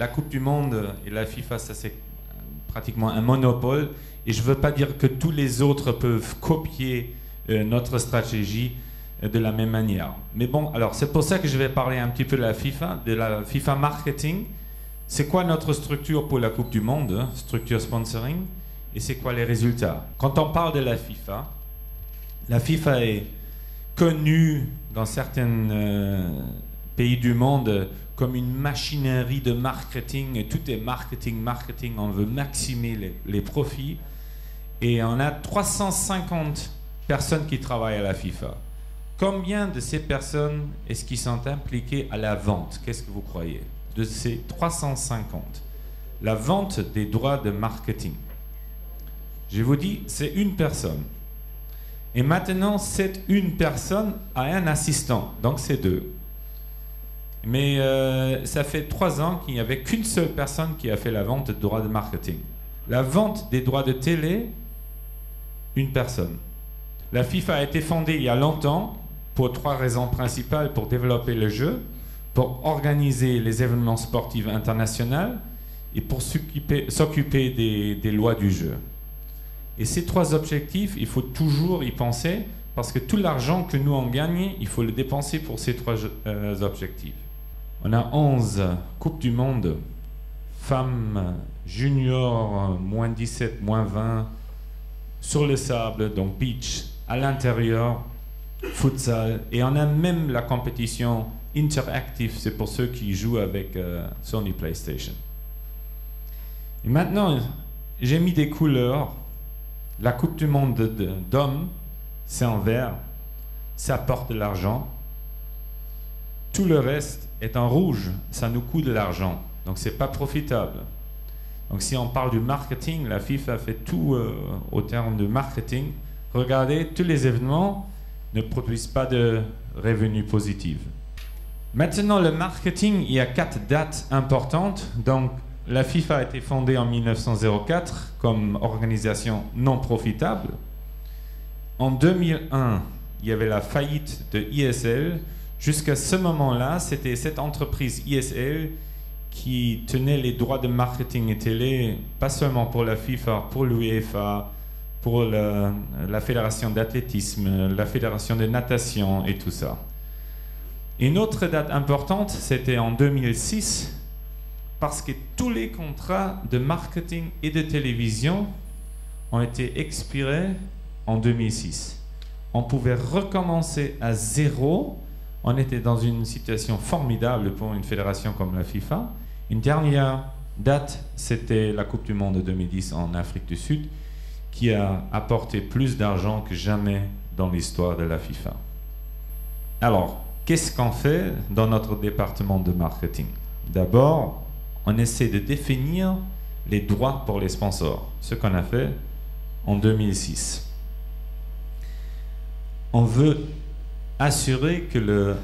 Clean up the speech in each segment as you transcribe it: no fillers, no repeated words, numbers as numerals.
la Coupe du Monde et la FIFA, ça c'est pratiquement un monopole. Et je ne veux pas dire que tous les autres peuvent copier notre stratégie de la même manière. Mais bon, alors c'est pour ça que je vais parler un petit peu de la FIFA marketing. C'est quoi notre structure pour la Coupe du Monde, hein, structure sponsoring, et c'est quoi les résultats? Quand on parle de la FIFA est connue dans certains pays du monde comme une machinerie de marketing, et tout est marketing, on veut maximiser les profits. Et on a 350 personnes qui travaillent à la FIFA. Combien de ces personnes est-ce qui sont impliquées à la vente? Qu'est-ce que vous croyez? De ces 350, la vente des droits de marketing. Je vous dis, c'est une personne. Et maintenant, cette une personne a un assistant, donc c'est deux. Mais ça fait 3 ans qu'il n'y avait qu'une seule personne qui a fait la vente de droits de marketing. La vente des droits de télé, une personne. La FIFA a été fondée il y a longtemps pour 3 raisons principales: pour développer le jeu, pour organiser les événements sportifs internationaux et pour s'occuper des lois du jeu. Et ces 3 objectifs, il faut toujours y penser, parce que tout l'argent que nous on gagne, il faut le dépenser pour ces 3 objectifs. On a 11 Coupes du Monde, femmes juniors, moins 17, moins 20, sur le sable, donc beach, à l'intérieur, futsal, et on a même la compétition interactive, c'est pour ceux qui jouent avec Sony PlayStation. Et maintenant, j'ai mis des couleurs. La Coupe du Monde d'hommes, c'est en vert, ça apporte de l'argent. Tout le reste est en rouge, ça nous coûte de l'argent, donc c'est pas profitable. Donc si on parle du marketing, la FIFA fait tout au terme de marketing. Regardez, tous les événements ne produisent pas de revenus positifs. Maintenant, le marketing, il y a 4 dates importantes. Donc, la FIFA a été fondée en 1904 comme organisation non profitable. En 2001, il y avait la faillite de ISL. Jusqu'à ce moment-là, c'était cette entreprise ISL qui tenait les droits de marketing et télé, pas seulement pour la FIFA, pour l'UEFA, pour la fédération d'athlétisme, la fédération de natation et tout ça. Une autre date importante, c'était en 2006, parce que tous les contrats de marketing et de télévision ont été expirés en 2006. On pouvait recommencer à zéro. On était dans une situation formidable pour une fédération comme la FIFA. Une dernière date, c'était la Coupe du Monde de 2010 en Afrique du Sud, qui a apporté plus d'argent que jamais dans l'histoire de la FIFA. Alors, qu'est-ce qu'on fait dans notre département de marketing? D'abord, on essaie de définir les droits pour les sponsors, ce qu'on a fait en 2006. On veut assurer que le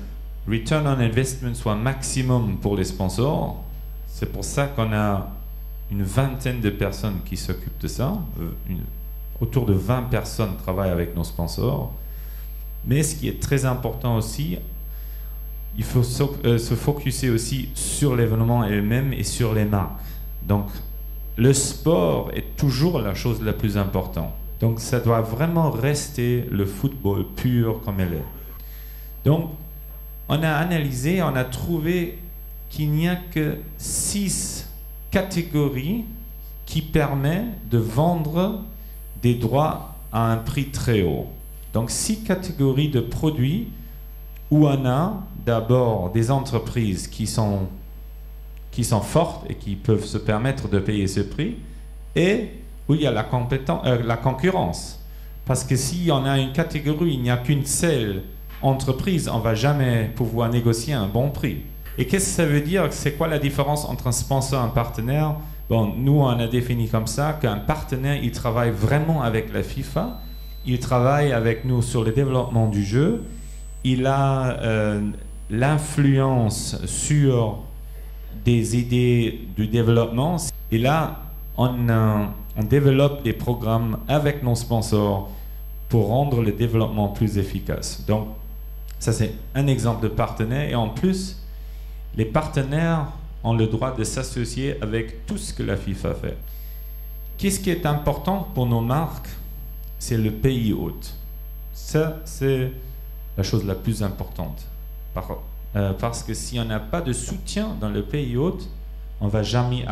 return on investment soit maximum pour les sponsors. C'est pour ça qu'on a une vingtaine de personnes qui s'occupent de ça. Autour de 20 personnes travaillent avec nos sponsors. Mais ce qui est très important aussi, il faut se focuser aussi sur l'événement elle-même et sur les marques. Donc, le sport est toujours la chose la plus importante. Donc, ça doit vraiment rester le football pur comme elle est. Donc, on a analysé, on a trouvé qu'il n'y a que 6 catégories qui permettent de vendre des droits à un prix très haut. Donc 6 catégories de produits où on a d'abord des entreprises qui sont fortes et qui peuvent se permettre de payer ce prix, et où il y a la concurrence. Parce que si on a une catégorie où il n'y a qu'une seule entreprise, on ne va jamais pouvoir négocier un bon prix. Et qu'est-ce que ça veut dire? C'est quoi la différence entre un sponsor et un partenaire? Bon, nous, on a défini comme ça qu'un partenaire, il travaille vraiment avec la FIFA, il travaille avec nous sur le développement du jeu, il a l'influence sur des idées du développement, et là, on développe des programmes avec nos sponsors pour rendre le développement plus efficace. Donc, ça c'est un exemple de partenaire, et en plus, les partenaires ont le droit de s'associer avec tout ce que la FIFA fait. Qu'est-ce qui est important pour nos marques? C'est le pays hôte. Ça, c'est la chose la plus importante. Parce que si on n'a pas de soutien dans le pays hôte, on ne va jamais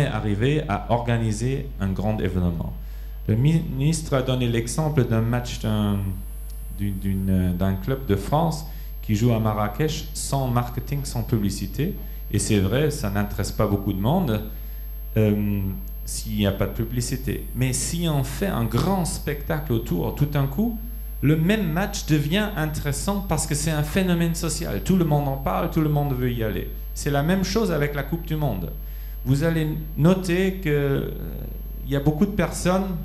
arriver à organiser un grand événement. Le ministre a donné l'exemple d'un match d'un club de France qui joue à Marrakech sans marketing, sans publicité. Et c'est vrai, ça n'intéresse pas beaucoup de monde s'il n'y a pas de publicité. Mais si on fait un grand spectacle autour, tout d'un coup, le même match devient intéressant parce que c'est un phénomène social. Tout le monde en parle, tout le monde veut y aller. C'est la même chose avec la Coupe du Monde. Vous allez noter qu'il y a beaucoup de personnes,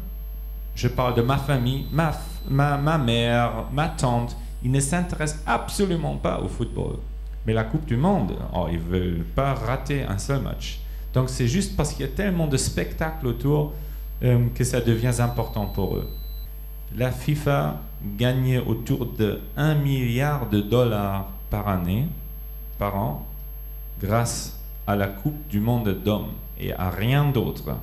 je parle de ma famille, ma mère, ma tante, ils ne s'intéressent absolument pas au football. Mais la Coupe du Monde, ils ne veulent pas rater un seul match. Donc c'est juste parce qu'il y a tellement de spectacles autour que ça devient important pour eux. La FIFA gagnait autour de 1 milliard de dollars par an, grâce à la Coupe du Monde d'hommes et à rien d'autre.